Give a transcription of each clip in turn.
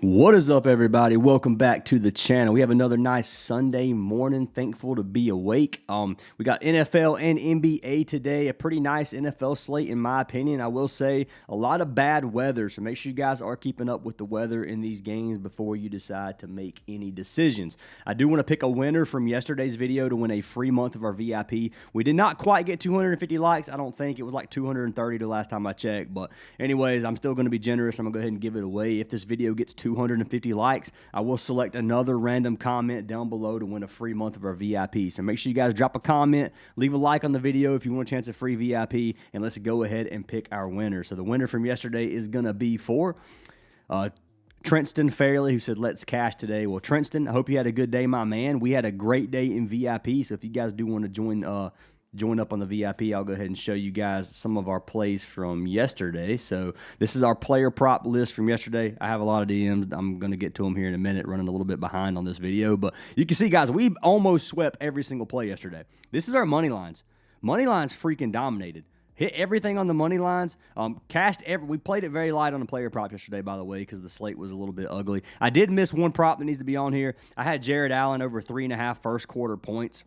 What is up, everybody? Welcome back to the channel. We have another nice Sunday morning. Thankful to be awake. We got NFL and NBA today. A pretty nice NFL slate, in my opinion. I will say a lot of bad weather, so make sure you guys are keeping up with the weather in these games before you decide to make any decisions. I do want to pick a winner from yesterday's video to win a free month of our VIP. We did not quite get 250 likes. I don't think it was like 230 the last time I checked. But anyways, I'm still going to be generous. I'm going to go ahead and give it away. If this video gets 250 likes, I will select another random comment down below to win a free month of our VIP. So make sure you guys drop a comment, leave a like on the video if you want a chance at free VIP, and let's go ahead and pick our winner. So the winner from yesterday is going to be for Trenton Fairley, who said, let's cash today. Well, Trenton, I hope you had a good day, my man. We had a great day in VIP, so if you guys do want to join up on the VIP, I'll go ahead and show you guys some of our plays from yesterday. So this is our player prop list from yesterday. I have a lot of DMs. I'm going to get to them here in a minute, running a little bit behind on this video. But you can see, guys, we almost swept every single play yesterday. This is our money lines. Money lines freaking dominated. Hit everything on the money lines. We played it very light on the player prop yesterday, by the way, because the slate was a little bit ugly. I did miss one prop that needs to be on here. I had Jared Allen over 3.5 first quarter points,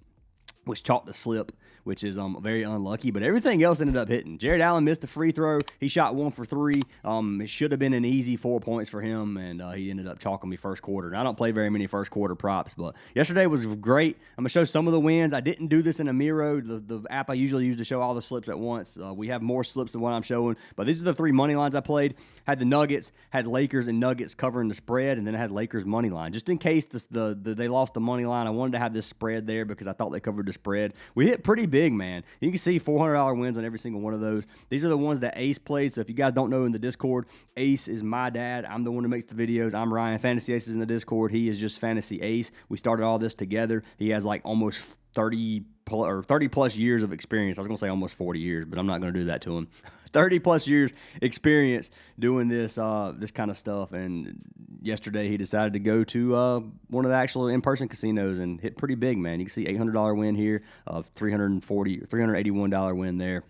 which chalked the slip, which is very unlucky, but everything else ended up hitting. Jared Allen missed a free throw. He shot 1 for 3. It should have been an easy 4 points for him, and he ended up chalking me first quarter. And I don't play very many first quarter props, but yesterday was great. I'm going to show some of the wins. I didn't do this in a Miro, the app I usually use to show all the slips at once. We have more slips than what I'm showing, but these are the 3 money lines I played. Had the Nuggets, had Lakers and Nuggets covering the spread, and then I had Lakers money line. Just in case they lost the money line, I wanted to have this spread there because I thought they covered the spread. We hit pretty big, man. You can see $400 wins on every single one of those. These are the ones that Ace played, so if you guys don't know in the Discord, Ace is my dad. I'm the one who makes the videos. I'm Ryan. Fantasy Ace is in the Discord. He is just Fantasy Ace. We started all this together. He has like almost 30 plus years of experience. I was going to say almost 40 years, but I'm not going to do that to him. 30 plus years experience doing this kind of stuff. And yesterday he decided to go to one of the actual in-person casinos and hit pretty big, man. You can see $800 win here, $381 win there.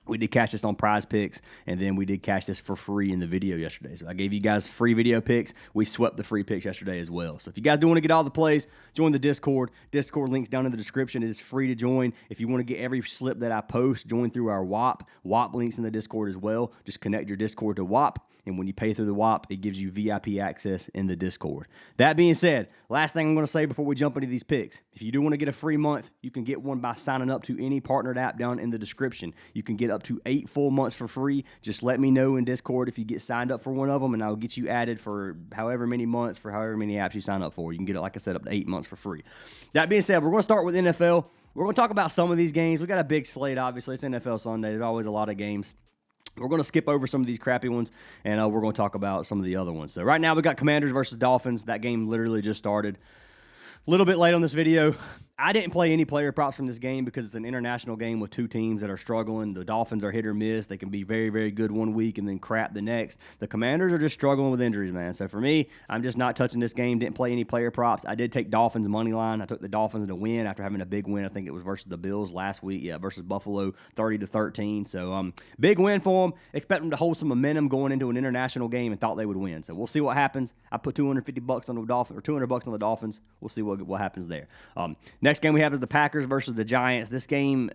We did cash this on Prizepicks, and then we did cash this for free in the video yesterday. So I gave you guys free video picks. We swept the free picks yesterday as well. So if you guys do want to get all the plays, join the Discord. Discord link's down in the description. It is free to join. If you want to get every slip that I post, join through our WAP. WAP link's in the Discord as well. Just connect your Discord to WAP, and when you pay through the WAP, it gives you VIP access in the Discord. That being said, last thing I'm going to say before we jump into these picks, if you do want to get a free month, you can get one by signing up to any partnered app down in the description. You can get up to 8 full months for free. Just let me know in Discord if you get signed up for one of them, and I'll get you added for however many months for however many apps you sign up for. You can get it, like I said, up to 8 months for free. That being said, we're going to start with NFL. We're going to talk about some of these games. We got a big slate, obviously. It's NFL Sunday. There's always a lot of games. We're going to skip over some of these crappy ones, and we're going to talk about some of the other ones. So right now we got Commanders versus Dolphins. That game literally just started. A little bit late on this video. I didn't play any player props from this game because it's an international game with 2 teams that are struggling. The Dolphins are hit or miss. They can be very, very good one week and then crap the next. The Commanders are just struggling with injuries, man. So for me, I'm just not touching this game. Didn't play any player props. I did take Dolphins money line. I took the Dolphins to win after having a big win. I think it was versus the Bills last week. Yeah, versus Buffalo, 30-13. So big win for them. Expect them to hold some momentum going into an international game and thought they would win. So we'll see what happens. I put $250 on the Dolphins, or $200 on the Dolphins. We'll see what happens there. Next game we have is the Packers versus the Giants. This game,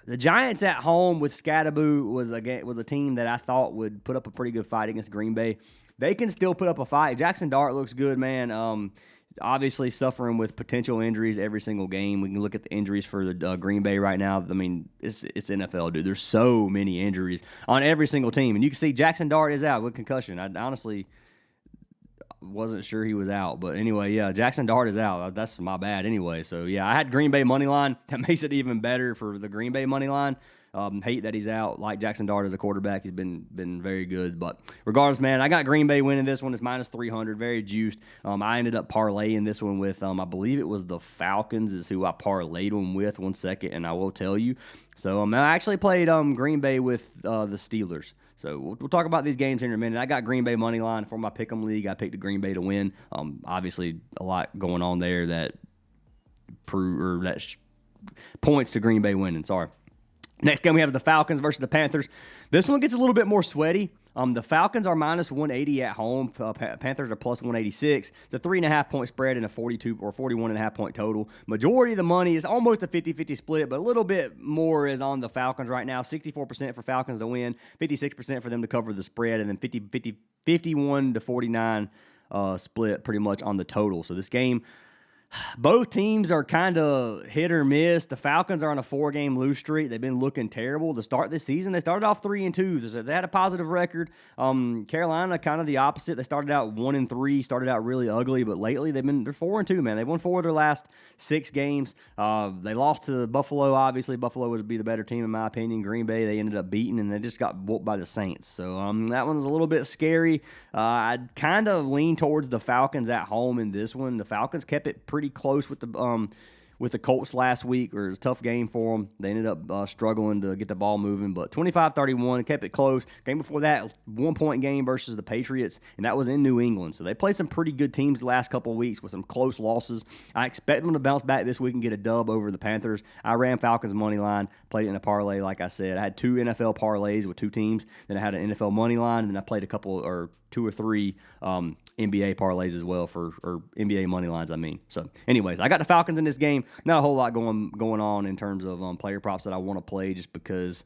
the Giants at home with Scadaboo was a team that I thought would put up a pretty good fight against Green Bay. They can still put up a fight. Jackson Dart looks good, man. Obviously suffering with potential injuries every single game. We can look at the injuries for the Green Bay right now. I mean, it's NFL, dude. There's so many injuries on every single team. And you can see Jackson Dart is out with concussion. I honestly wasn't sure he was out. But anyway, yeah, Jackson Dart is out. That's my bad anyway. So, yeah, I had Green Bay money line. That makes it even better for the Green Bay money line. Hate that he's out. Like Jackson Dart as a quarterback, he's been very good. But regardless, man, I got Green Bay winning this one. It's minus 300, very juiced. I ended up parlaying this one with, I believe it was the Falcons is who I parlayed them with. 1 second, and I will tell you. So I actually played Green Bay with the Steelers. So we'll talk about these games here in a minute. I got Green Bay money line for my pick'em league. I picked the Green Bay to win. Obviously, a lot going on there that points to Green Bay winning. Sorry. Next game, we have the Falcons versus the Panthers. This one gets a little bit more sweaty. The Falcons are minus 180 at home. Panthers are plus 186. It's a 3.5 point spread and a 42 or 41.5 point total. Majority of the money is almost a 50-50 split, but a little bit more is on the Falcons right now. 64% for Falcons to win, 56% for them to cover the spread, and then 51 to 49 split pretty much on the total. So this game, both teams are kind of hit or miss. The Falcons are on a 4-game lose streak. They've been looking terrible to start this season. They started off 3-2. They had a positive record. Carolina, kind of the opposite. They started out 1-3, started out really ugly, but lately they're 4-2, man. They've won 4 of their last 6 games. They lost to Buffalo, obviously. Buffalo would be the better team, in my opinion. Green Bay, they ended up beating, and they just got whooped by the Saints. So that one's a little bit scary. I'd kind of lean towards the Falcons at home in this one. The Falcons kept it pretty close with the Colts last week, or it was a tough game for them. They ended up struggling to get the ball moving, but 25-31, kept it close. Game before that, 1-point game versus the Patriots, and that was in New England. So they played some pretty good teams the last couple of weeks with some close losses. I expect them to bounce back this week and get a dub over the Panthers. I ran Falcons money line, played it in a parlay, like I said. I had 2 NFL parlays with 2 teams. Then I had an NFL money line, and then I played a couple or 2 or 3 NBA parlays as well or NBA money lines, I mean. So, anyways, I got the Falcons in this game. Not a whole lot going on in terms of player props that I want to play, just because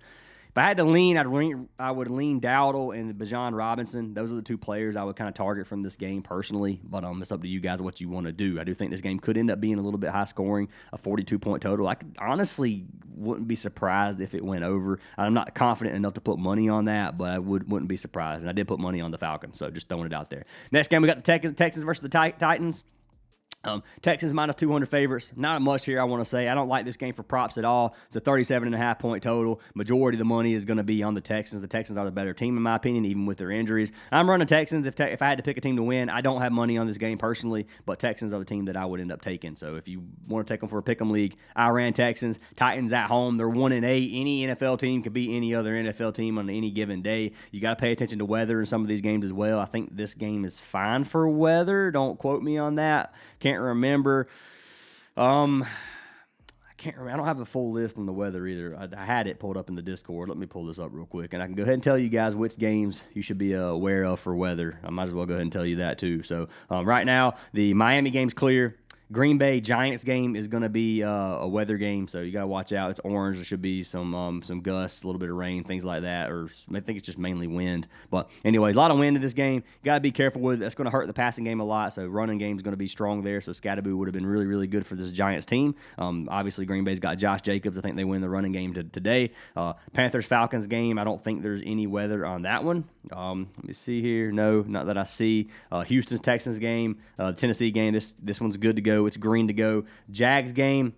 if I had to lean, I would lean Dowdle and Bijan Robinson. Those are the 2 players I would kind of target from this game personally, but it's up to you guys what you want to do. I do think this game could end up being a little bit high scoring, a 42-point total. I honestly wouldn't be surprised if it went over. I'm not confident enough to put money on that, but I wouldn't be surprised. And I did put money on the Falcons, so just throwing it out there. Next game, we got the Texans versus the Titans. Texans minus 200 favorites. Not much here, I want to say. I don't like this game for props at all. It's a 37.5 point total. Majority of the money is going to be on the Texans. The Texans are the better team, in my opinion, even with their injuries. I'm running Texans. If I had to pick a team to win, I don't have money on this game personally, but Texans are the team that I would end up taking. So if you want to take them for a pick'em league, I ran Texans. Titans at home. They're 1-8. Any NFL team could beat any other NFL team on any given day. You got to pay attention to weather in some of these games as well. I think this game is fine for weather. Don't quote me on that. Can't remember. I can't remember. I don't have a full list on the weather either. I had it pulled up in the Discord. Let me pull this up real quick, and I can go ahead and tell you guys which games you should be aware of for weather. I might as well go ahead and tell you that too. So right now, the Miami game's clear. Green Bay Giants game is going to be a weather game, so you got to watch out. It's orange. There should be some gusts, a little bit of rain, things like that, or I think it's just mainly wind. But anyways, a lot of wind in this game. You got to be careful with it. That's going to hurt the passing game a lot, so running game is going to be strong there. So Scatterboo would have been really, really good for this Giants team. Obviously, Green Bay's got Josh Jacobs. I think they win the running game today. Panthers-Falcons game, I don't think there's any weather on that one. Let me see here. No, not that I see. Houston's-Texans game, the Tennessee game, this one's good to go. It's green to go. Jags game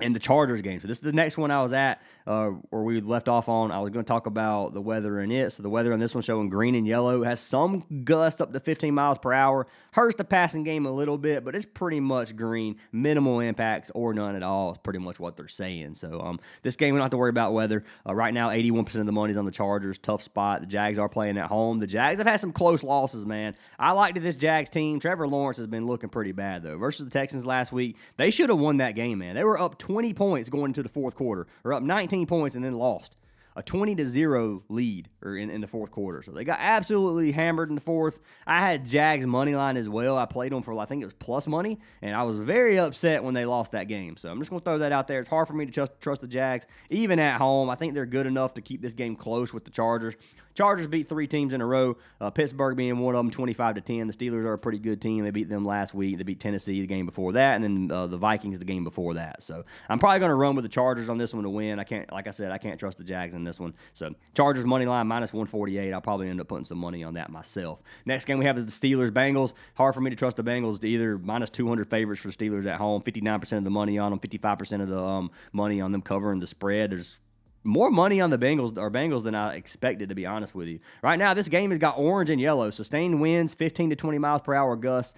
and the Chargers game. So this is the next one I was at, where we left off on. I was going to talk about the weather in it. So the weather on this one showing green and yellow. It has some gust up to 15 miles per hour. Hurts the passing game a little bit, but it's pretty much green. Minimal impacts or none at all is pretty much what they're saying. So this game, we don't have to worry about weather. Right now, 81% of the money's on the Chargers. Tough spot. The Jags are playing at home. The Jags have had some close losses, man. I liked this Jags team. Trevor Lawrence has been looking pretty bad, though. Versus the Texans last week, they should have won that game, man. They were up 20 points going into the fourth quarter, or up 19 points and then lost. A 20-0 lead in the fourth quarter. So they got absolutely hammered in the fourth. I had Jags money line as well. I played them for, I think it was plus money, and I was very upset when they lost that game. So I'm just going to throw that out there. It's hard for me to trust the Jags, even at home. I think they're good enough to keep this game close with the Chargers. Chargers beat 3 teams in a row, Pittsburgh being one of them, 25-10. The Steelers are a pretty good team. They beat them last week. They beat Tennessee the game before that, and then the Vikings the game before that. So I'm probably going to run with the Chargers on this one to win. Like I said, I can't trust the Jags in this one. So Chargers money line minus 148. I'll probably end up putting some money on that myself. Next game we have is the Steelers-Bengals. Hard for me to trust the Bengals to either minus 200 favorites for the Steelers at home. 59% of the money on them, 55% of the money on them covering the spread. There's more money on the Bengals than I expected, to be honest with you. Right now, this game has got orange and yellow. Sustained winds, 15 to 20 miles per hour gusts,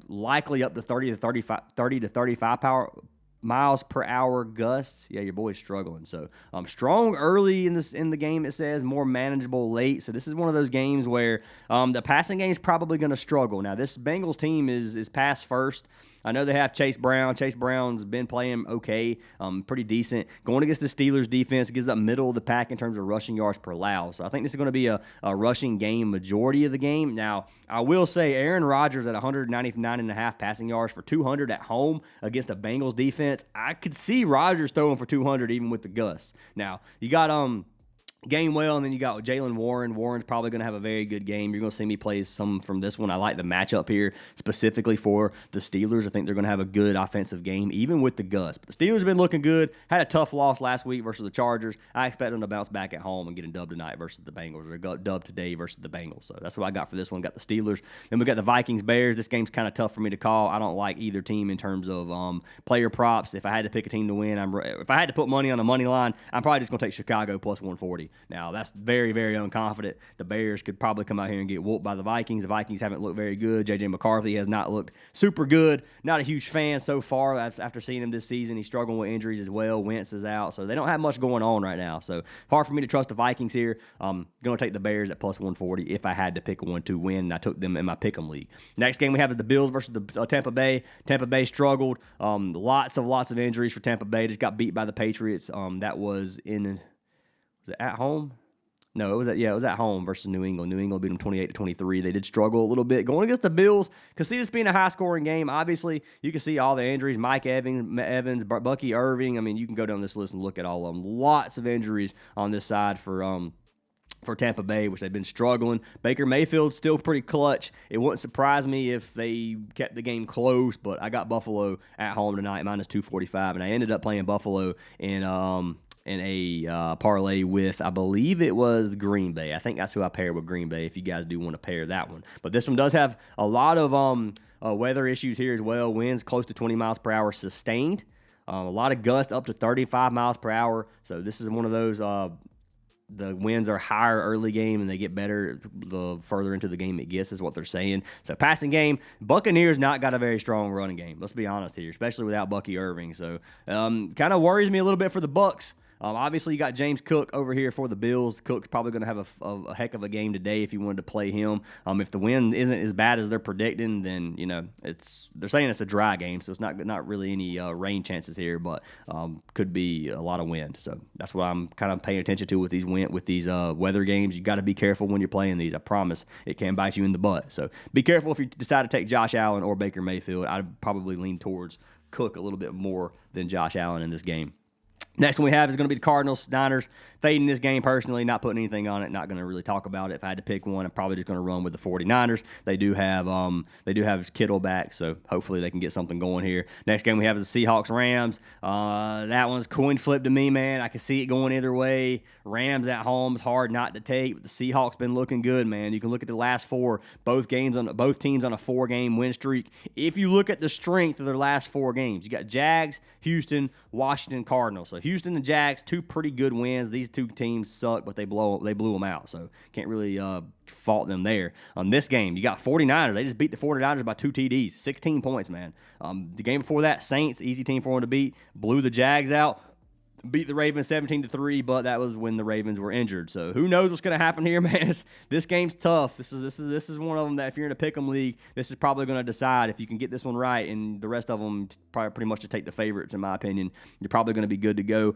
likely up to 30 to 35 miles per hour gusts. Yeah, your boy's struggling. So strong early in the game, it says, more manageable late. So this is one of those games where the passing game is probably going to struggle. Now, this Bengals team is pass first. I know they have Chase Brown. Chase Brown's been playing okay, pretty decent. Going against the Steelers defense, gives up middle of the pack in terms of rushing yards per allow. So I think this is going to be a rushing game majority of the game. Now, I will say Aaron Rodgers at 199.5 passing yards for 200 at home against the Bengals defense. I could see Rodgers throwing for 200 even with the gusts. Now, you got Gainwell, and then you got Jalen Warren. Warren's probably going to have a very good game. You're going to see me play some from this one. I like the matchup here specifically for the Steelers. I think they're going to have a good offensive game, even with the Gus. But the Steelers have been looking good. Had a tough loss last week versus the Chargers. I expect them to bounce back at home and get a dub tonight versus the Bengals, or a dub today versus the Bengals. So that's what I got for this one. Got the Steelers. Then we got the Vikings-Bears. This game's kind of tough for me to call. I don't like either team in terms of player props. If I had to pick a team to win, if I had to put money on a money line, I'm probably just going to take Chicago plus 140. Now, that's very, very unconfident. The Bears could probably come out here and get whooped by the Vikings. The Vikings haven't looked very good. J.J. McCarthy has not looked super good. Not a huge fan so far after seeing him this season. He's struggling with injuries as well. Wentz is out, so they don't have much going on right now. So hard for me to trust the Vikings here. I'm going to take the Bears at plus 140 if I had to pick one to win, and I took them in my pick'em league. Next game we have is the Bills versus the Tampa Bay. Tampa Bay struggled. Lots of injuries for Tampa Bay. Just got beat by the Patriots. That was it at home? No, it was at home versus New England. New England beat them 28-23. They did struggle a little bit. Going against the Bills, could see this being a high-scoring game. Obviously, you can see all the injuries. Mike Evans, Bucky Irving. I mean, you can go down this list and look at all of them. Lots of injuries on this side for Tampa Bay, which they've been struggling. Baker Mayfield's still pretty clutch. It wouldn't surprise me if they kept the game close, but I got Buffalo at home tonight, minus 245, and I ended up playing Buffalo in a parlay with, I believe it was Green Bay. I think that's who I paired with, Green Bay, if you guys do want to pair that one. But this one does have a lot of weather issues here as well. Winds close to 20 miles per hour sustained. A lot of gusts up to 35 miles per hour. So this is one of those, the winds are higher early game and they get better the further into the game it gets, is what they're saying. So passing game, Buccaneers not got a very strong running game. Let's be honest here, especially without Bucky Irving. So kind of worries me a little bit for the Bucs. Obviously, you got James Cook over here for the Bills. Cook's probably going to have a heck of a game today if you wanted to play him. If the wind isn't as bad as they're predicting, then they're saying it's a dry game, so it's not really any rain chances here, but could be a lot of wind. So that's what I'm kind of paying attention to with these weather games. You got to be careful when you're playing these. I promise it can bite you in the butt. So be careful if you decide to take Josh Allen or Baker Mayfield. I'd probably lean towards Cook a little bit more than Josh Allen in this game. Next one we have is going to be the Cardinals-Niners. Fading this game personally, not putting anything on it, not going to really talk about it. If I had to pick one, I'm probably just going to run with the 49ers. They do have Kittle back, so hopefully they can get something going here. Next game we have is the Seahawks-Rams. That one's coin flip to me, man. I can see it going either way. Rams at home is hard not to take, but the Seahawks been looking good, man. You can look at the last four, both teams on a 4-game win streak. If you look at the strength of their last 4 games, you got Jags, Houston, Washington, Cardinals. So Houston and Jags, 2 pretty good wins. These 2 teams suck, but they blew them out. So can't really fault them there. This game, you got 49ers. They just beat the 49ers by 2 TDs, 16 points, man. The game before that, Saints, easy team for them to beat, blew the Jags out. Beat the Ravens 17-3, but that was when the Ravens were injured. So who knows what's going to happen here, man? This game's tough. This is one of them that if you're in a pick'em league, this is probably going to decide if you can get this one right, and the rest of them probably pretty much to take the favorites, in my opinion. You're probably going to be good to go.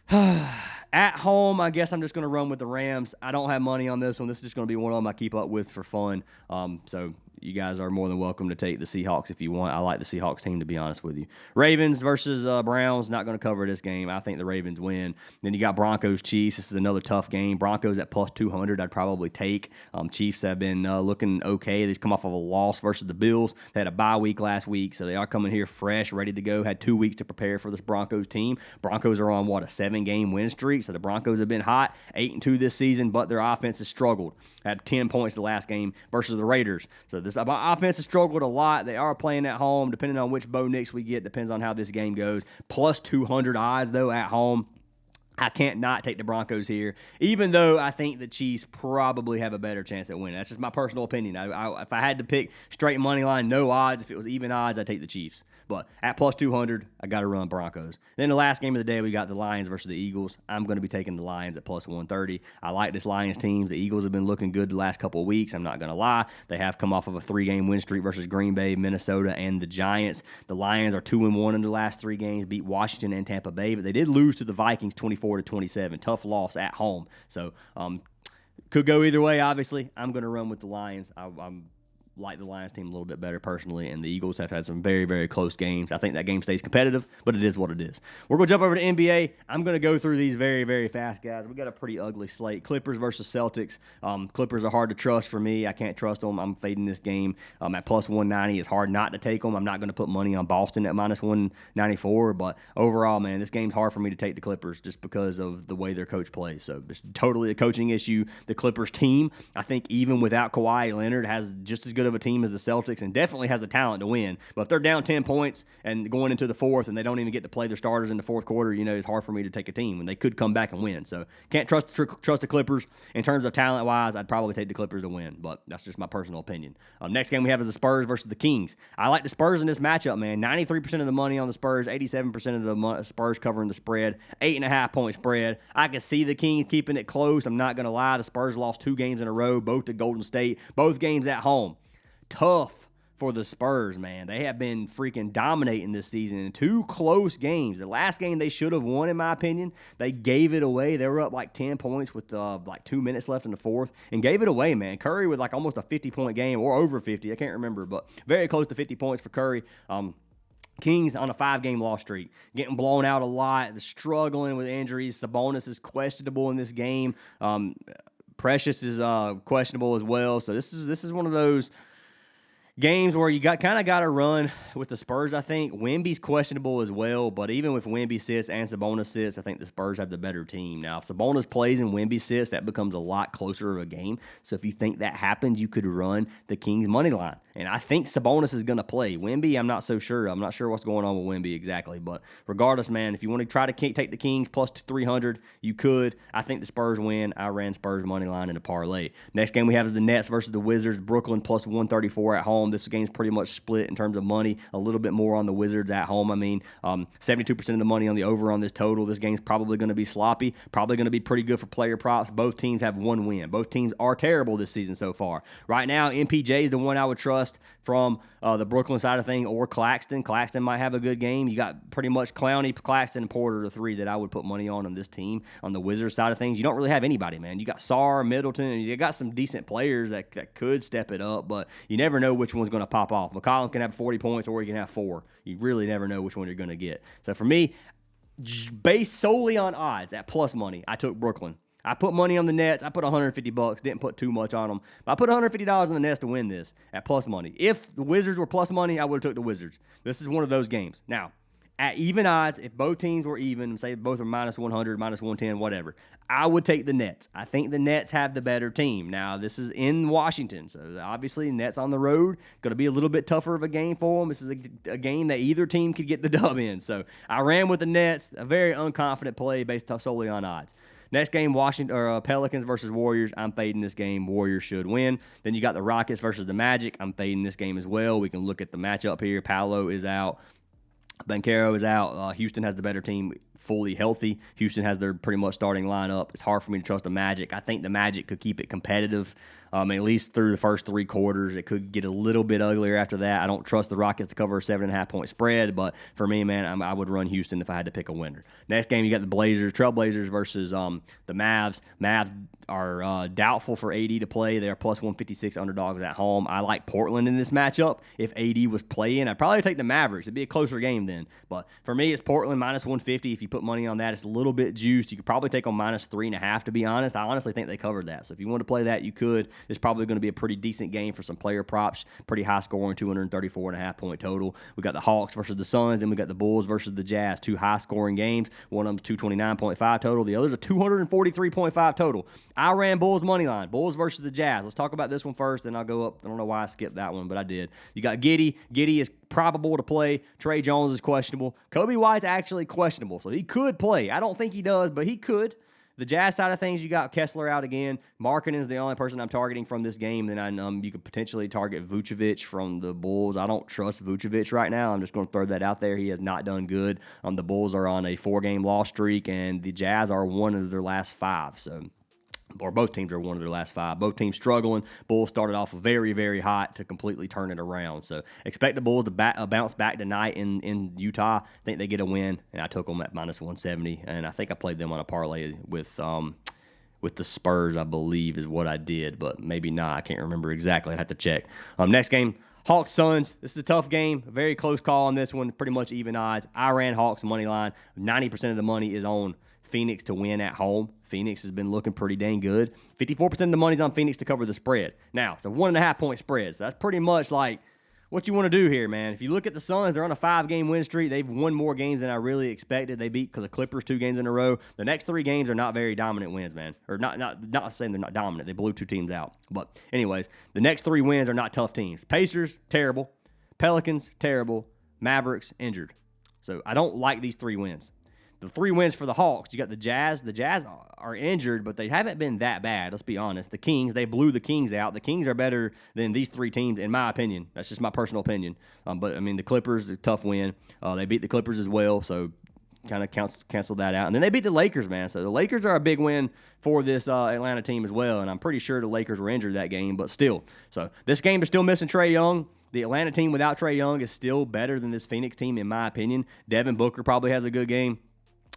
At home, I guess I'm just going to run with the Rams. I don't have money on this one. This is just going to be one of them I keep up with for fun. So you guys are more than welcome to take the Seahawks if you want. I like the Seahawks team, to be honest with you. Ravens versus Browns, not going to cover this game. I think the Ravens win. Then you got Broncos-Chiefs. This is another tough game. Broncos at plus 200 I'd probably take. Chiefs have been looking okay. They've come off of a loss versus the Bills. They had a bye week last week, so they are coming here fresh, ready to go. Had 2 weeks to prepare for this Broncos team. Broncos are on, a 7-game win streak, so the Broncos have been hot, 8-2 this season, but their offense has struggled. Had 10 points the last game versus the Raiders. So this offense has struggled a lot. They are playing at home, depending on which Bo Nix we get, depends on how this game goes. Plus 200 odds, though, at home. I can't not take the Broncos here, even though I think the Chiefs probably have a better chance at winning. That's just my personal opinion. If I had to pick straight money line, no odds, if it was even odds, I'd take the Chiefs. But at plus 200, I got to run Broncos. Then the last game of the day, we got the Lions versus the Eagles. I'm going to be taking the Lions at plus 130. I like this Lions team. The Eagles have been looking good the last couple of weeks. I'm not going to lie. They have come off of a 3-game win streak versus Green Bay, Minnesota, and the Giants. The Lions are 2-1 in the last 3 games, beat Washington and Tampa Bay, but they did lose to the Vikings 24-27. Tough loss at home. So could go either way, obviously. I'm going to run with the Lions. I'm like the Lions team a little bit better personally, and the Eagles have had some very, very close games. I think that game stays competitive, but it is what it is. We're going to jump over to NBA. I'm going to go through these very, very fast, guys. We got a pretty ugly slate. Clippers versus Celtics. Clippers are hard to trust for me. I can't trust them. I'm fading this game. At plus 190, it's hard not to take them. I'm not going to put money on Boston at minus 194, but overall, man, this game's hard for me to take the Clippers just because of the way their coach plays. So it's totally a coaching issue. The Clippers team, I think even without Kawhi Leonard, has just as good of a team as the Celtics and definitely has the talent to win. But if they're down 10 points and going into the fourth and they don't even get to play their starters in the fourth quarter, it's hard for me to take a team when they could come back and win. So can't trust the Clippers. In terms of talent-wise, I'd probably take the Clippers to win, but that's just my personal opinion. Next game we have is the Spurs versus the Kings. I like the Spurs in this matchup, man. 93% of the money on the Spurs, 87% of the Spurs covering the spread, 8.5-point spread. I can see the Kings keeping it close. I'm not going to lie. The Spurs lost 2 games in a row, both to Golden State, both games at home. Tough for the Spurs, man. They have been freaking dominating this season in 2 close games. The last game they should have won, in my opinion. They gave it away. They were up like 10 points with 2 minutes left in the fourth and gave it away, man. Curry with like almost a 50-point game or over 50. I can't remember, but very close to 50 points for Curry. Kings on a 5-game loss streak, getting blown out a lot, struggling with injuries. Sabonis is questionable in this game. Precious is questionable as well. So this is one of those games where you kind of got to run with the Spurs, I think. Wemby's questionable as well, but even with Wemby sits and Sabonis sits, I think the Spurs have the better team. Now, if Sabonis plays and Wemby sits, that becomes a lot closer of a game. So if you think that happens, you could run the Kings money line. And I think Sabonis is going to play. Wemby, I'm not so sure. I'm not sure what's going on with Wemby exactly. But regardless, man, if you want to try to take the Kings plus 300, you could. I think the Spurs win. I ran Spurs money line in a parlay. Next game we have is the Nets versus the Wizards. Brooklyn plus 134 at home. This game's pretty much split in terms of money. A little bit more on the Wizards at home. 72% of the money on the over on this total. This game's probably going to be sloppy. Probably going to be pretty good for player props. Both teams have 1 win. Both teams are terrible this season so far. Right now, MPJ is the one I would trust from the Brooklyn side of thing, or Claxton. Claxton might have a good game. You got pretty much Clowney, Claxton, and Porter, the 3 that I would put money on this team. On the Wizards side of things, you don't really have anybody, man. You got Sarr, Middleton, and you got some decent players that could step it up, but you never know which one's going to pop off. McCollum can have 40 points or he can have 4. You really never know which one you're going to get. So for me, based solely on odds at plus money, I took Brooklyn. I put money on the Nets. I put $150. Didn't put too much on them. But I put $150 on the Nets to win this at plus money. If the Wizards were plus money, I would have took the Wizards. This is one of those games. Now, at even odds, if both teams were even, say both are minus 100, minus 110, whatever, I would take the Nets. I think the Nets have the better team. Now, this is in Washington, so obviously Nets on the road, going to be a little bit tougher of a game for them. This is a game that either team could get the dub in. So I ran with the Nets, a very unconfident play based solely on odds. Next game, Pelicans versus Warriors. I'm fading this game. Warriors should win. Then you got the Rockets versus the Magic. I'm fading this game as well. We can look at the matchup here. Paolo is out. Banchero is out. Houston has the better team, fully healthy. Houston has their pretty much starting lineup. It's hard for me to trust the Magic. I think the Magic could keep it competitive, at least through the first 3 quarters. It could get a little bit uglier after that. I don't trust the Rockets to cover a 7.5-point spread, but for me, man, I would run Houston if I had to pick a winner. Next game, you got the Trailblazers versus the Mavs. Mavs are doubtful for AD to play. They are plus 156 underdogs at home. I like Portland in this matchup. If AD was playing, I'd probably take the Mavericks. It'd be a closer game then. But for me, it's Portland minus 150. If you put money on that, it's a little bit juiced. You could probably take on minus 3.5, to be honest. I honestly think they covered that. So if you want to play that, you could. It's probably going to be a pretty decent game for some player props. Pretty high scoring, 234.5 point total. We got the Hawks versus the Suns. Then we got the Bulls versus the Jazz. Two high scoring games. One of them's 229.5 total. The other's a 243.5 total. I ran Bulls money line. Bulls versus the Jazz. Let's talk about this one first, then I'll go up. I don't know why I skipped that one, but I did. You got Giddey. Giddey is probable to play. Trey Jones is questionable. Kobe White's actually questionable, so he could play. I don't think he does, but he could. The Jazz side of things, you got Kessler out again. Markkanen is the only person I'm targeting from this game. Then you could potentially target Vucevic from the Bulls. I don't trust Vucevic right now. I'm just going to throw that out there. He has not done good. The Bulls are on a 4-game loss streak, and the Jazz are one of their last 5. Or both teams are one of their last 5. Both teams struggling. Bulls started off very, very hot to completely turn it around. So expect the Bulls to bounce back tonight in Utah. I think they get a win, and I took them at -170. And I think I played them on a parlay with the Spurs, I believe, is what I did. But maybe not. I can't remember exactly. I'd have to check. Next game, Hawks Suns. This is a tough game. A very close call on this one. Pretty much even odds. I ran Hawks money line. 90% of the money is on Phoenix to win at home. Phoenix has been looking pretty dang good. 54% of the money's on Phoenix to cover the spread. Now, it's a 1.5 point spread. So that's pretty much like what you want to do here, man. If you look at the Suns, they're on a 5-game win streak. They've won more games than I really expected. They beat the Clippers 2 games in a row. The next 3 games are not very dominant wins, man. Or not saying they're not dominant. They blew 2 teams out. But anyways, the next 3 wins are not tough teams. Pacers, terrible. Pelicans, terrible. Mavericks, injured. So I don't like these 3 wins. The 3 wins for the Hawks, you got the Jazz. The Jazz are injured, but they haven't been that bad. Let's be honest. The Kings, they blew the Kings out. The Kings are better than these 3 teams, in my opinion. That's just my personal opinion. But, I mean, the Clippers, a tough win. They beat the Clippers as well, so kind of cancel that out. And then they beat the Lakers, man. So the Lakers are a big win for this Atlanta team as well, and I'm pretty sure the Lakers were injured that game, but still. So this game is still missing Trae Young. The Atlanta team without Trae Young is still better than this Phoenix team, in my opinion. Devin Booker probably has a good game.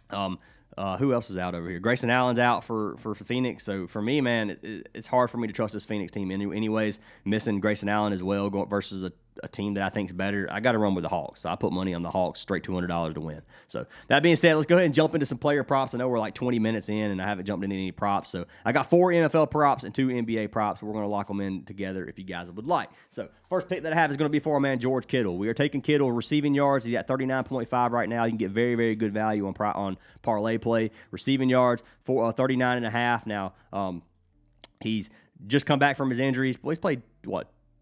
Who else is out over here? Grayson Allen's out for Phoenix. So for me, man, it's hard for me to trust this Phoenix team. Anyways, missing Grayson Allen as well versus a team that I think is better. I got to run with the Hawks. So I put money on the Hawks, straight $200 to win. So that being said, let's go ahead and jump into some player props. I know we're like 20 minutes in and I haven't jumped into any props. So I got 4 NFL props and 2 NBA props. We're going to lock them in together if you guys would like. So first pick that I have is going to be for our man George Kittle. We are taking Kittle receiving yards. He's at 39.5 right now. You can get very, very good value on parlay play. Receiving yards for 39.5. Now, he's just come back from his injuries. Well, he's played,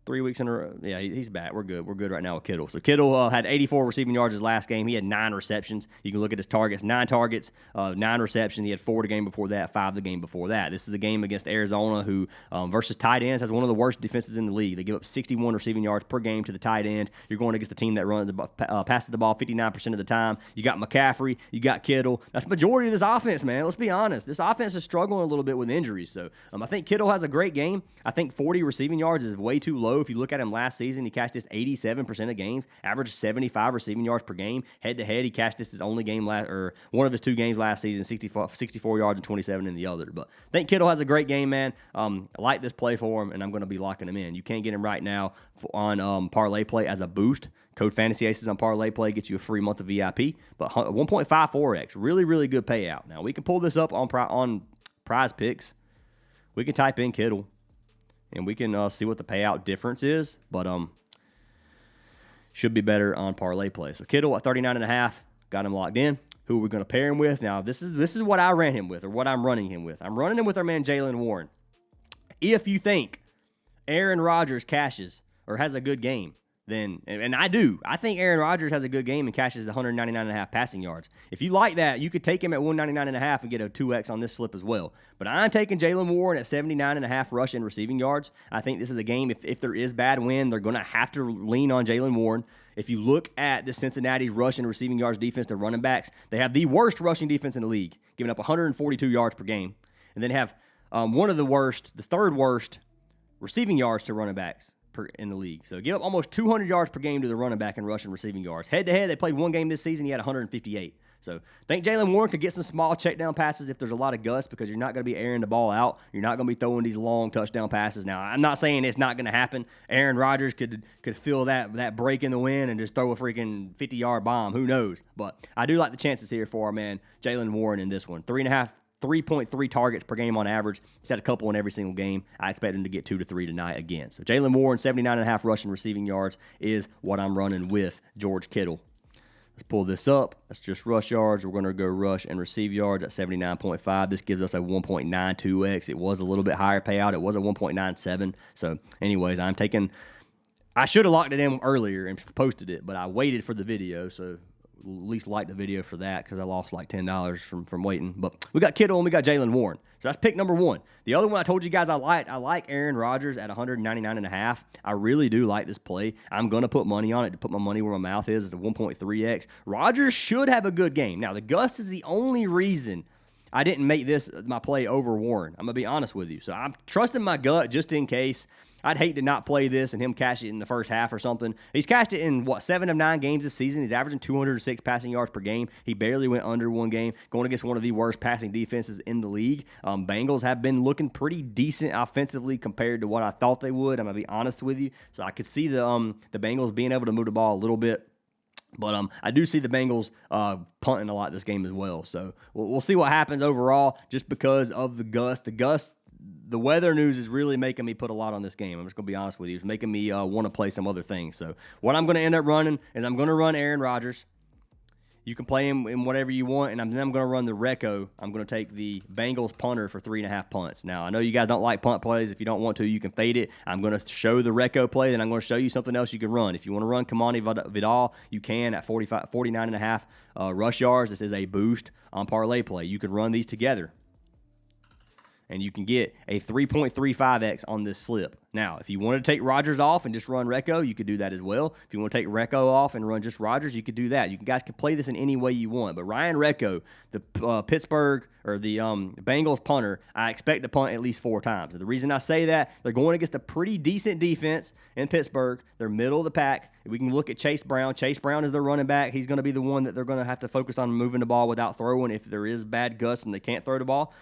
3 weeks in a row. Yeah, he's back. We're good. We're good right now with Kittle. So Kittle had 84 receiving yards his last game. He had 9 receptions. You can look at his targets. 9 targets, 9 receptions. He had 4 the game before that, 5 the game before that. This is a game against Arizona, who versus tight ends has one of the worst defenses in the league. They give up 61 receiving yards per game to the tight end. You're going against a team that passes the ball 59% of the time. You got McCaffrey. You got Kittle. That's the majority of this offense, man. Let's be honest. This offense is struggling a little bit with injuries. So I think Kittle has a great game. I think 40 receiving yards is way too low. If you look at him last season, he cashed this 87% of games, averaged 75 receiving yards per game. Head-to-head, he cashed this his only game one of his 2 games last season, 64 yards and 27 in the other. But I think Kittle has a great game, man. I like this play for him, and I'm going to be locking him in. You can't get him right now on Parlay Play as a boost. Code Fantasy Aces on Parlay Play gets you a free month of VIP, but 1.54x, really, really good payout. Now, we can pull this up on Prizepicks. We can type in Kittle, and we can see what the payout difference is, but should be better on Parlay Play. So Kittle at 39.5, got him locked in. Who are we going to pair him with? Now, this is what I ran him with, or what I'm running him with. I'm running him with our man Jaylen Warren. If you think Aaron Rodgers cashes or has a good game, then, and I do. I think Aaron Rodgers has a good game and cashes 199.5 passing yards. If you like that, you could take him at 199.5 and get a 2x on this slip as well. But I'm taking Jaylen Warren at 79.5 rush and receiving yards. I think this is a game, if there is bad wind, they're going to have to lean on Jaylen Warren. If you look at the Cincinnati's rush and receiving yards defense to running backs, they have the worst rushing defense in the league, giving up 142 yards per game. And then have the third worst receiving yards to running backs in the league. So give up almost 200 yards per game to the running back in rushing receiving yards. Head-to-head, they played 1 game this season. He had 158. So I think Jaylen Warren could get some small check down passes if there's a lot of gusts, because you're not going to be airing the ball out. You're not going to be throwing these long touchdown passes. Now, I'm not saying it's not going to happen. Aaron Rodgers could feel that break in the wind and just throw a freaking 50-yard bomb. Who knows? But I do like the chances here for our man Jaylen Warren in this one. 3.5 3.3 targets per game on average. He's had a couple in every single game. I expect him to get 2 to 3 tonight again. So Jaylen Warren, 79.5 rushing receiving yards is what I'm running with George Kittle. Let's pull this up. That's just rush yards. We're going to go rush and receive yards at 79.5. This gives us a 1.92x. It was a little bit higher payout. It was a 1.97. So anyways, I should have locked it in earlier and posted it, but I waited for the video, so at least like the video for that because I lost like $10 from waiting. But we got Kittle and we got Jaylen Warren. So that's pick number 1. The other one I told you guys I like Aaron Rodgers at 199.5. I really do like this play. I'm going to put money on it to put my money where my mouth is. It's a 1.3x. Rodgers should have a good game. Now, the Gus is the only reason I didn't make this my play over Warren. I'm going to be honest with you. So I'm trusting my gut just in case. I'd hate to not play this and him cash it in the first half or something. He's cashed it in, 7 of 9 games this season. He's averaging 206 passing yards per game. He barely went under one game, going against one of the worst passing defenses in the league. Bengals have been looking pretty decent offensively compared to what I thought they would. I'm going to be honest with you. So I could see the Bengals being able to move the ball a little bit. But I do see the Bengals punting a lot this game as well. So we'll see what happens overall just because of the Gus. The weather news is really making me put a lot on this game. I'm just going to be honest with you. It's making me want to play some other things. So what I'm going to end up running is I'm going to run Aaron Rodgers. You can play him in whatever you want, and then I'm going to run the Recco. I'm going to take the Bengals punter for 3.5 punts. Now, I know you guys don't like punt plays. If you don't want to, you can fade it. I'm going to show the Recco play, then I'm going to show you something else you can run. If you want to run Kamani Vidal, you can at 49.5 rush yards. This is a boost on parlay play. You can run these together, and you can get a 3.35x on this slip. Now, if you want to take Rodgers off and just run Recco, you could do that as well. If you want to take Recco off and run just Rodgers, you could do that. You guys can play this in any way you want. But Ryan Recco, the Pittsburgh or the Bengals punter, I expect to punt at least 4 times. And the reason I say that, they're going against a pretty decent defense in Pittsburgh. They're middle of the pack. We can look at Chase Brown. Chase Brown is their running back. He's going to be the one that they're going to have to focus on moving the ball without throwing if there is bad gusts and they can't throw the ball,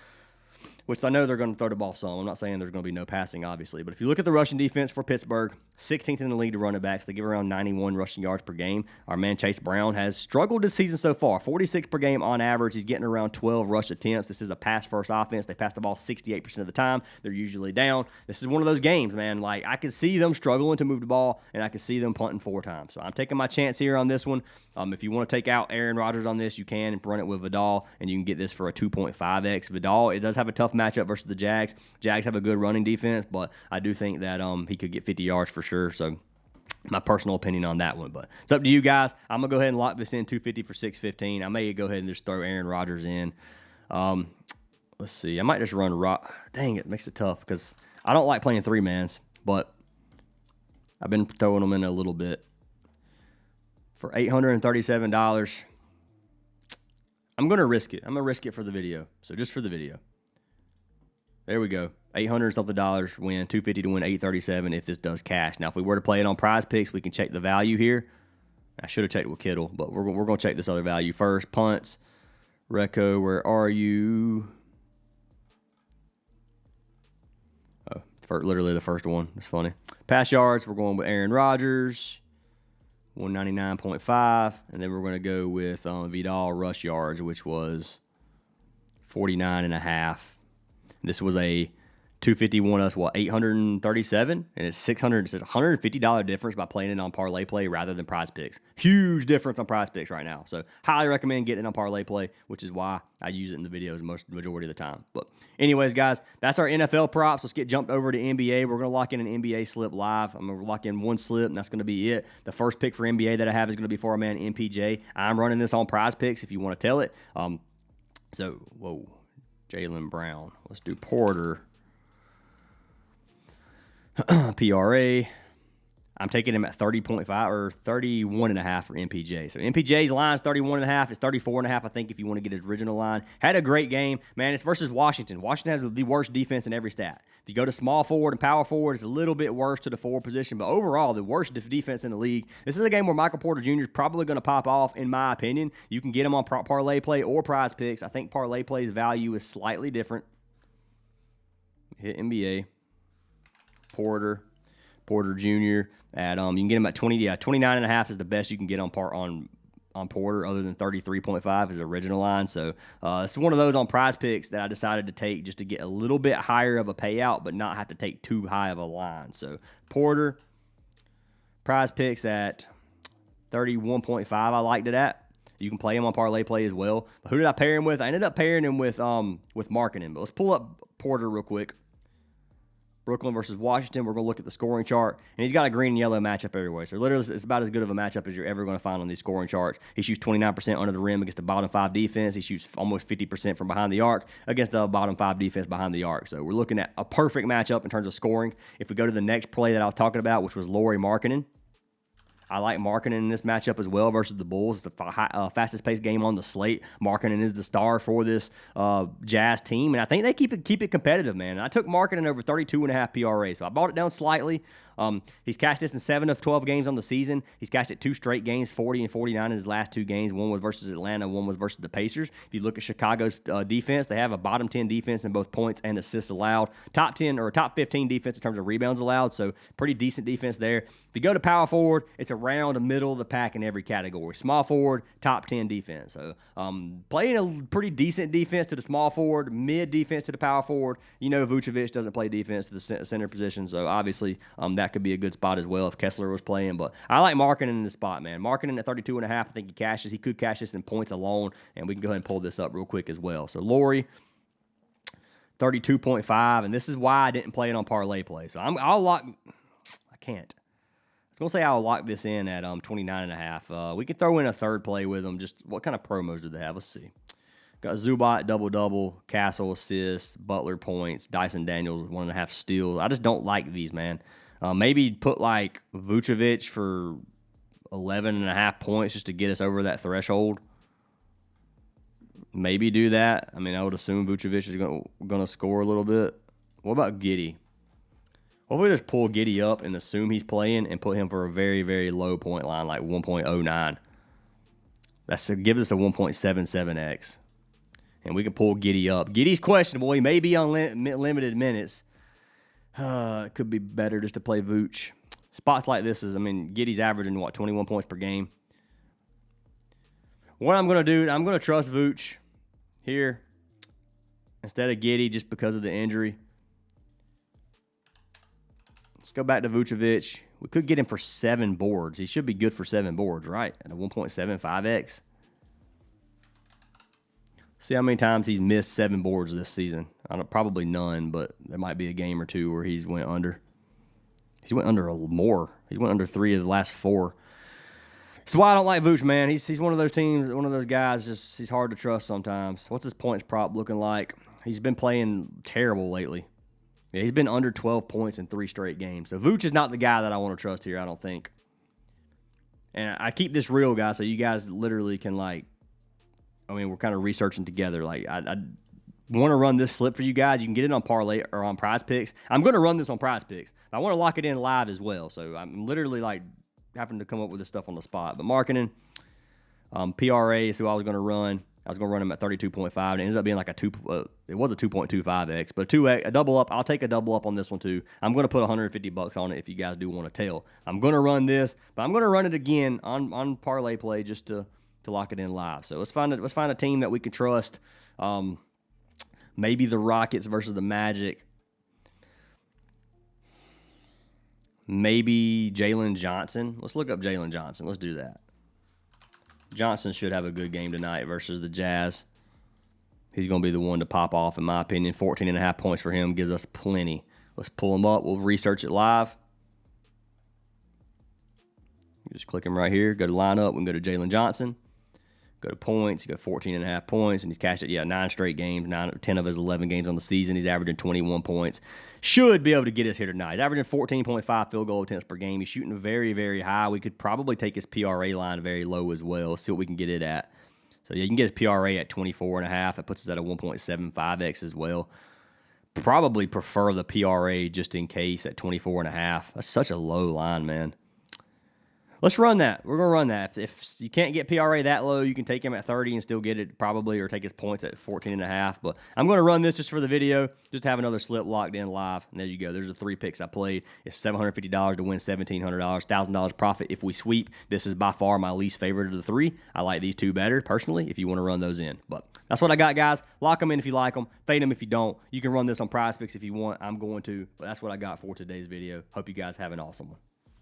which I know they're going to throw the ball some. I'm not saying there's going to be no passing, obviously. But if you look at the rushing defense for Pittsburgh, 16th in the league to running backs. They give around 91 rushing yards per game. Our man Chase Brown has struggled this season so far. 46 per game on average. He's getting around 12 rush attempts. This is a pass-first offense. They pass the ball 68% of the time. They're usually down. This is one of those games, man. Like, I could see them struggling to move the ball, and I could see them punting 4 times. So I'm taking my chance here on this one. If you want to take out Aaron Rodgers on this, you can run it with Vidal, and you can get this for a 2.5x. Vidal, it does have a tough matchup versus the Jags. Jags have a good running defense, but I do think that he could get 50 yards for sure. So my personal opinion on that one, but it's up to you guys. I'm going to go ahead and lock this in 250 for 615. I may go ahead and just throw Aaron Rodgers in. Let's see. I might just run Dang, it makes it tough because I don't like playing 3-mans, but I've been throwing them in a little bit. For $837, I'm going to risk it. I'm going to risk it for the video. So just for the video. There we go. $800-something win, $250 to win, $837 if this does cash. Now, if we were to play it on Prizepicks, we can check the value here. I should have checked it with Kittle, but we're going to check this other value first. Punts, Recco, where are you? Oh, literally the first one. That's funny. Pass yards, we're going with Aaron Rodgers, 199.5, and then we're going to go with Vidal rush yards, which was 49.5. This was a 251 us, 837, and it's $600. It's a $150 difference by playing it on parlay play rather than Prizepicks. Huge difference on Prizepicks right now. So highly recommend getting it on parlay play, which is why I use it in the videos majority of the time. But anyways, guys, that's our NFL props. Let's get jumped over to NBA. We're going to lock in an NBA slip live. I'm going to lock in one slip, and that's going to be it. The first pick for NBA that I have is going to be for our man MPJ. I'm running this on Prizepicks if you want to tell it. Jaylen Brown. Let's do Porter. PRA. I'm taking him at 30.5 or 31.5 for MPJ. So MPJ's line is 31.5. It's 34.5, I think, if you want to get his original line. Had a great game. Man, it's versus Washington. Washington has the worst defense in every stat. If you go to small forward and power forward, it's a little bit worse to the forward position. But overall, the worst defense in the league. This is a game where Michael Porter Jr. is probably going to pop off, in my opinion. You can get him on parlay play or Prizepicks. I think parlay play's value is slightly different. Hit NBA. Porter Jr. at you can get him at 29.5 is the best you can get on on Porter other than 33.5 his original line. So it's one of those on Prizepicks that I decided to take just to get a little bit higher of a payout, but not have to take too high of a line. So Porter, Prizepicks at 31.5, I liked it at. You can play him on parlay play as well. But who did I pair him with? I ended up pairing him with Markkanen. But let's pull up Porter real quick. Brooklyn versus Washington. We're going to look at the scoring chart. And he's got a green and yellow matchup everywhere. So literally, it's about as good of a matchup as you're ever going to find on these scoring charts. He shoots 29% under the rim against the bottom 5 defense. He shoots almost 50% from behind the arc against the bottom 5 defense behind the arc. So we're looking at a perfect matchup in terms of scoring. If we go to the next play that I was talking about, which was Lauri Markkanen, I like Markkanen in this matchup as well versus the Bulls. It's the fastest-paced game on the slate. Markkanen is the star for this Jazz team, and I think they keep it competitive, man. I took Markkanen over 32.5 PRA, so I bought it down slightly. He's cashed this in 7 of 12 games on the season. He's cashed it 2 straight games, 40 and 49 in his last 2 games. One was versus Atlanta, one was versus the Pacers. If you look at Chicago's defense, they have a bottom 10 defense in both points and assists allowed. Top 10 or top 15 defense in terms of rebounds allowed, so pretty decent defense there. If you go to power forward, it's around the middle of the pack in every category. Small forward, top 10 defense. So playing a pretty decent defense to the small forward, mid defense to the power forward. You know Vucevic doesn't play defense to the center position, so obviously that could be a good spot as well if Kessler was playing. But I like Markkanen in this spot, man. Markkanen at 32.5, I think he cashes. He could cash this in points alone, and we can go ahead and pull this up real quick as well. So Lauri, 32.5, and this is why I didn't play it on parlay play. So I'll lock. I can't. I was going to say I'll lock this in at 29.5. We can throw in a third play with them. Just what kind of promos do they have? Let's see. Got Zubac, double-double, Castle assists, Butler points, Dyson Daniels, 1.5 steals. I just don't like these, man. Maybe put like Vucevic for 11.5 points just to get us over that threshold. Maybe do that. I mean, I would assume Vucevic is going to score a little bit. What about Giddey? What if we just pull Giddey up and assume he's playing and put him for a very, very low point line, like 1.09? That gives us a 1.77x. And we can pull Giddey up. Giddey's questionable. He may be on limited minutes. It could be better just to play Vooch. Spots like this Giddey's averaging, 21 points per game. What I'm going to do, I'm going to trust Vooch here instead of Giddey just because of the injury. Let's go back to Vucevic. We could get him for 7 boards. He should be good for 7 boards, right? At a 1.75x. See how many times he's missed 7 boards this season. Probably none, but there might be a game or two where he's went under. He's went under more. He's went under 3 of the last 4. That's why I don't like Vooch, man. He's one of those teams, one of those guys, just he's hard to trust sometimes. What's his points prop looking like? He's been playing terrible lately. Yeah, he's been under 12 points in 3 straight games. So Vooch is not the guy that I want to trust here, I don't think. And I keep this real, guys, so you guys literally can we're kind of researching together. I want to run this slip for you guys. You can get it on parlay or on Prizepicks. I'm going to run this on Prizepicks. I want to lock it in live as well. So I'm literally having to come up with this stuff on the spot. But Markkanen, PRA is who I was going to run. I was going to run him at 32.5. It ends up being like it was a 2.25x, but a double up. I'll take a double up on this one too. I'm going to put $150 on it if you guys do want to tell. I'm going to run this, but I'm going to run it again on parlay play just to lock it in live. So let's find a team that we can trust. Maybe the Rockets versus the Magic. Maybe Jalen Johnson. Let's look up Jalen Johnson. Let's do that. Johnson should have a good game tonight versus the Jazz. He's going to be the one to pop off, in my opinion. 14.5 points for him gives us plenty. Let's pull him up. We'll research it live. You just click him right here. Go to lineup. We can go to Jalen Johnson. Go to points. You got 14.5 points, and he's cashed it. 9 straight games. 10 of his 11 games on the season. He's averaging 21 points. Should be able to get us here tonight. He's averaging 14.5 field goal attempts per game. He's shooting very, very high. We could probably take his PRA line very low as well. See what we can get it at. So you can get his PRA at 24.5. It puts us at a 1.75x as well. Probably prefer the PRA just in case at 24.5. That's such a low line, man. Let's run that. We're going to run that. If you can't get PRA that low, you can take him at 30 and still get it probably, or take his points at 14.5. But I'm going to run this just for the video, just have another slip locked in live. And there you go. There's the 3 picks I played. It's $750 to win $1,700, $1,000 profit if we sweep. This is by far my least favorite of the 3. I like these 2 better, personally, if you want to run those in. But that's what I got, guys. Lock them in if you like them. Fade them if you don't. You can run this on Prizepicks if you want. I'm going to. But that's what I got for today's video. Hope you guys have an awesome one.